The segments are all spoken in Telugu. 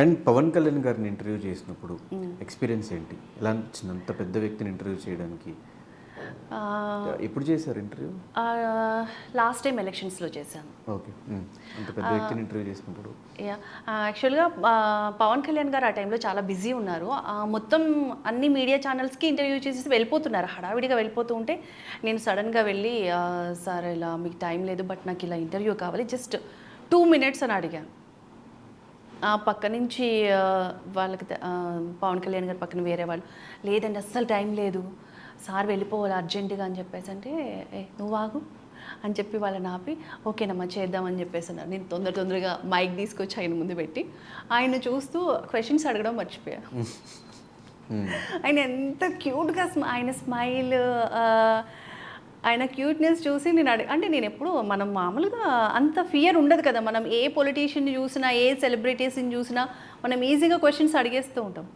అండ్ పవన్ కళ్యాణ్ గారిని ఇంటర్వ్యూ చేసినప్పుడు ఎక్స్పీరియన్స్ ఏంటి? ఎలా అనిపించింది అంత పెద్ద వ్యక్తిని ఇంటర్వ్యూ చేయడానికి? ఎప్పుడు చేశారు ఇంటర్వ్యూ? లాస్ట్ టైం ఎలక్షన్స్లో చేశాను. ఓకే. అంత పెద్ద వ్యక్తిని ఇంటర్వ్యూ చేసినప్పుడు యాక్చువల్గా పవన్ కళ్యాణ్ గారు ఆ టైంలో చాలా బిజీ ఉన్నారు. మొత్తం అన్ని మీడియా ఛానల్స్కి ఇంటర్వ్యూ చేసేసి వెళ్ళిపోతున్నారు, హడావిడిగా వెళ్ళిపోతూ ఉంటే నేను సడన్గా వెళ్ళి సార్ ఇలా మీకు టైం లేదు బట్ నాకు ఇలా ఇంటర్వ్యూ కావాలి, జస్ట్ 2 minutes అని అడిగాను. పక్క నుంచి వాళ్ళకి పవన్ కళ్యాణ్ గారు పక్కన వేరే వాళ్ళు, లేదండి అస్సలు టైం లేదు సార్ వెళ్ళిపోవాలి అర్జెంటుగా అని చెప్పేసి అంటే, నువ్వు ఆగు అని చెప్పి వాళ్ళని ఆపి ఓకేనమ్మా చేద్దామని చెప్పేసి అన్నారు. నేను తొందరగా మైక్ తీసుకొచ్చి ఆయన ముందు పెట్టి ఆయన చూస్తూ క్వశ్చన్స్ అడగడం మర్చిపోయా. ఆయన ఎంత క్యూట్గా ఆయన స్మైల్, ఆయన క్యూట్నెస్ చూసి నేను అంటే నేను ఎప్పుడు మనం మామూలుగా అంత ఫియర్ ఉండదు కదా, మనం ఏ పొలిటీషియన్ని చూసినా ఏ సెలబ్రిటీస్ని చూసినా మనం ఈజీగా క్వశ్చన్స్ అడిగేస్తూ ఉంటాం.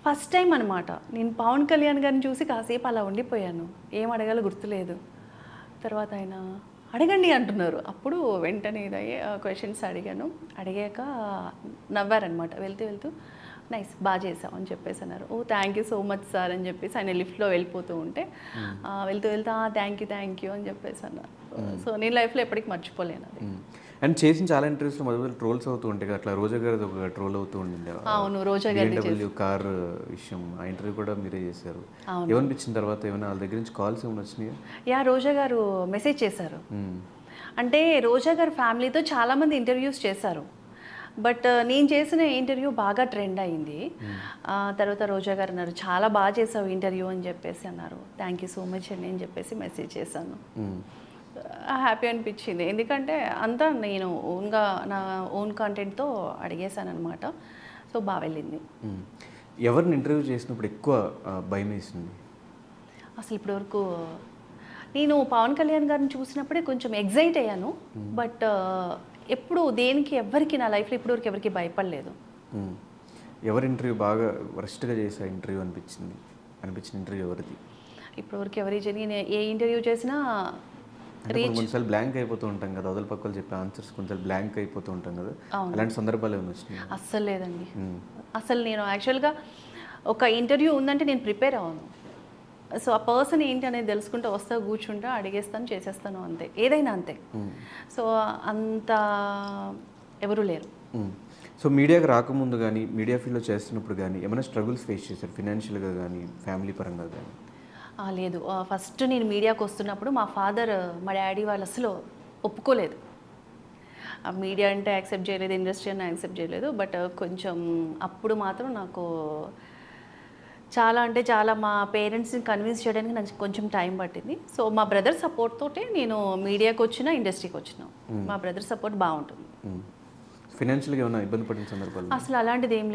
ఫస్ట్ టైం అనమాట నేను పవన్ కళ్యాణ్ గారిని చూసి కాసేపు అలా ఉండిపోయాను, ఏం అడగాలో గుర్తులేదు. తర్వాత ఆయన అడగండి అంటున్నారు, అప్పుడు వెంటనే ఇదయ్యే క్వశ్చన్స్ అడిగాను. అడిగాక నవ్వారనమాట, వెళ్తూ నైస్ బాగా చేసావు అని చెప్పేసి అన్నారు. Oh thank you so much sir అని చెప్పేసి ఆయన లిఫ్ట్లో వెళ్ళిపోతూ ఉంటే వెళ్తూ థ్యాంక్ యూ అని చెప్పేసి అన్నారు. సో నేను లైఫ్లో ఎప్పటికీ మర్చిపోలేను అది. అండ్ చేసిన చాలా ఇంటర్వ్యూస్లో మొదలు ట్రోల్స్ అవుతూ ఉంటాయి, అట్లా రోజా గారిది ఒక ట్రోల్ అవుతూ ఉండింది. అవును, రోజా గారి కార్ విషయం, ఆ ఇంటర్వ్యూ కూడా మీరే చేశారు. ఏమనిపించిన తర్వాత? ఏమైనా వాళ్ళ దగ్గర నుంచి కాల్స్ ఏమైనా వచ్చినాయా? రోజా గారు మెసేజ్ చేశారు. అంటే రోజా గారు ఫ్యామిలీతో చాలామంది ఇంటర్వ్యూస్ చేశారు, బట్ నేను చేసిన ఇంటర్వ్యూ బాగా ట్రెండ్ అయింది. తర్వాత రోజా గారు అన్నారు చాలా బాగా చేసావు ఇంటర్వ్యూ అని చెప్పేసి అన్నారు. థ్యాంక్ యూ సో మచ్ అని నేను చెప్పేసి మెసేజ్ చేశాను. హ్యాపీ అనిపించింది, ఎందుకంటే అంతా నేను నా ఓన్ కంటెంట్తో అడిగేశాను అనమాట. సో బాగా వెళ్ళింది. ఎవరిని ఇంటర్వ్యూ చేసినప్పుడు ఎక్కువ భయం వేసింది? అసలు ఇప్పటివరకు నేను పవన్ కళ్యాణ్ గారిని చూసినప్పుడే కొంచెం ఎగ్జైట్ అయ్యాను, బట్ ఎప్పుడు దేనికి ఎవరికి నా లైఫ్లో ఇప్పటివరకు ఎవరికి భయపడలేదు. ఎవరి ఇంటర్వ్యూ బాగా వరస్ట్గా చేసే ఇంటర్వ్యూ అనిపించిన ఇంటర్వ్యూ ఎవరిది? ఇప్పటివరకు ఎవరి నేను ఏ ఇంటర్వ్యూ చేసినా కొంచెం బ్లాంక్ అయిపోతూ ఉంటాం కదా, అవతల పక్కలు చెప్పే ఆన్సర్స్ కొంచెం బ్లాంక్ అయిపోతూ ఉంటాం కదా, అలాంటి సందర్భాలు ఏమైనా వచ్చినాయి? అస్సలు లేదండి. అసలు నేను యాక్చువల్గా ఒక ఇంటర్వ్యూ ఉందంటే నేను ప్రిపేర్ అవ్వను. సో ఆ పర్సన్ ఏంటి అనేది తెలుసుకుంటూ వస్తా కూర్చుంటా అడిగేస్తాను చేసేస్తాను అంతే, ఏదైనా అంతే. సో అంత ఎవరు లేరు. సో మీడియాకి రాకముందు కానీ మీడియా ఫీల్డ్లో చేస్తున్నప్పుడు కానీ ఏమైనా స్ట్రగుల్స్ ఫేస్ చేశారు ఫినాన్షియల్గా కానీ ఫ్యామిలీ పరంగా కానీ? లేదు, ఫస్ట్ నేను మీడియాకి వస్తున్నప్పుడు మా ఫాదర్ మా డాడీ వాళ్ళు అసలు ఒప్పుకోలేదు. మీడియా అంటే యాక్సెప్ట్ చేయలేదు, ఇండస్ట్రీ అని యాక్సెప్ట్ చేయలేదు. బట్ కొంచెం అప్పుడు మాత్రం నాకు చాలా మా పేరెంట్స్ని కన్విన్స్ చేయడానికి నాకు కొంచెం టైం పట్టింది. సో మా బ్రదర్ సపోర్ట్ తోటే నేను మీడియాకి వచ్చిన, ఇండస్ట్రీకి వచ్చిన. మా బ్రదర్ సపోర్ట్ బాగుంటుంది. ఫినాన్షియల్గా ఏమైనా ఇబ్బంది పడిన సందర్భాలు? అసలు అలాంటిది ఏం లేదు.